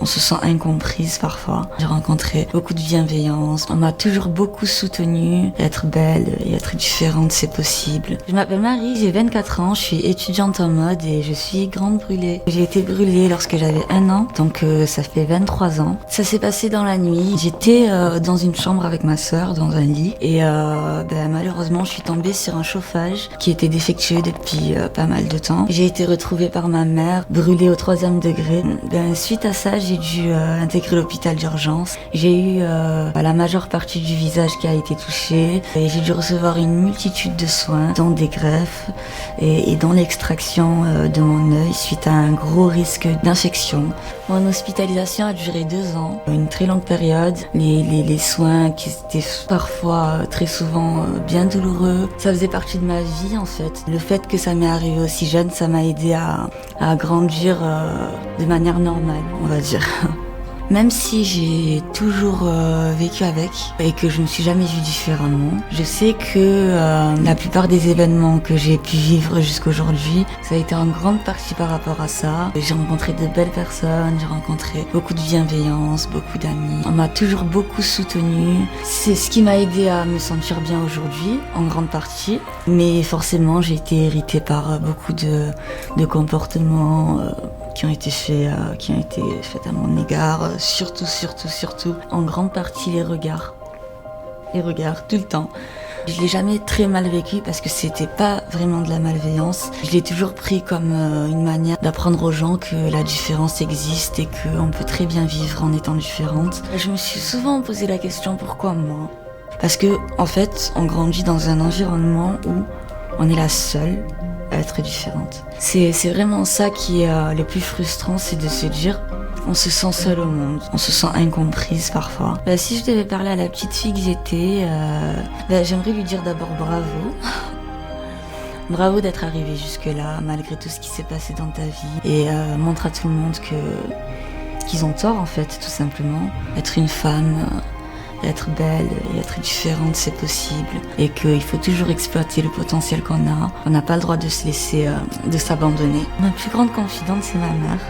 On se sent incomprise parfois. J'ai rencontré beaucoup de bienveillance. On m'a toujours beaucoup soutenue. Être belle et être différente, c'est possible. Je m'appelle Marie, j'ai 24 ans, je suis étudiante en mode et je suis grande brûlée. J'ai été brûlée lorsque j'avais 1 an, donc ça fait 23 ans. Ça s'est passé dans la nuit. J'étais dans une chambre avec ma sœur, dans un lit, et malheureusement, je suis tombée sur un chauffage qui était défectueux depuis pas mal de temps. J'ai été retrouvée par ma mère, brûlée au 3e degré. Suite à ça, j'ai dû intégrer l'hôpital d'urgence. J'ai eu la majeure partie du visage qui a été touchée et j'ai dû recevoir une multitude de soins, dont des greffes et dont l'extraction de mon œil suite à un gros risque d'infection. Mon hospitalisation a duré 2 ans, une très longue période. Les soins qui étaient parfois, très souvent, bien douloureux, ça faisait partie de ma vie en fait. Le fait que ça m'est arrivé aussi jeune, ça m'a aidé à grandir de manière normale, on va dire. Même si j'ai toujours vécu avec et que je ne me suis jamais vue différemment, je sais que la plupart des événements que j'ai pu vivre jusqu'aujourd'hui, ça a été en grande partie par rapport à ça. J'ai rencontré de belles personnes, j'ai rencontré beaucoup de bienveillance, beaucoup d'amis. On m'a toujours beaucoup soutenue. C'est ce qui m'a aidé à me sentir bien aujourd'hui, en grande partie. Mais forcément, j'ai été héritée par beaucoup de comportements qui ont été faits à mon égard, surtout, en grande partie les regards, tout le temps. Je l'ai jamais très mal vécu parce que c'était pas vraiment de la malveillance. Je l'ai toujours pris comme une manière d'apprendre aux gens que la différence existe et qu'on peut très bien vivre en étant différente. Je me suis souvent posé la question pourquoi moi ? Parce que, en fait, on grandit dans un environnement où on est la seule à être différente. C'est vraiment ça qui est le plus frustrant, c'est de se dire on se sent seul au monde, on se sent incomprise parfois. Si je devais parler à la petite fille que j'étais, j'aimerais lui dire d'abord bravo. Bravo d'être arrivée jusque-là, malgré tout ce qui s'est passé dans ta vie. Et montre à tout le monde qu'ils ont tort en fait, tout simplement. Être une femme, être belle et être différente, c'est possible. Et qu'il faut toujours exploiter le potentiel qu'on a. On n'a pas le droit de se laisser, de s'abandonner. Ma plus grande confidente, c'est ma mère.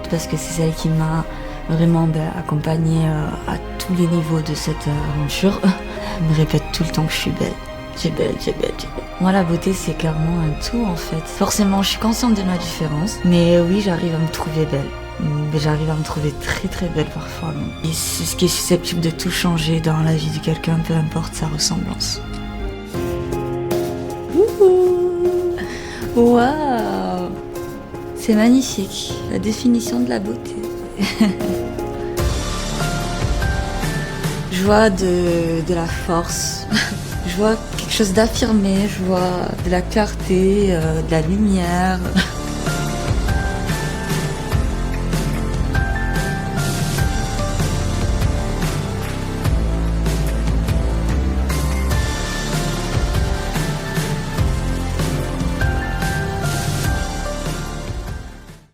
Parce que c'est celle qui m'a vraiment accompagnée à tous les niveaux de cette aventure. Elle me répète tout le temps que je suis belle. J'ai belle. Moi, la beauté, c'est clairement un tout, en fait. Forcément, je suis consciente de ma différence. Mais oui, j'arrive à me trouver belle. J'arrive à me trouver très très belle parfois. Et c'est ce qui est susceptible de tout changer dans la vie de quelqu'un, peu importe sa ressemblance. Waouh! C'est magnifique, la définition de la beauté. Je vois de la force, je vois quelque chose d'affirmé, je vois de la clarté, de la lumière.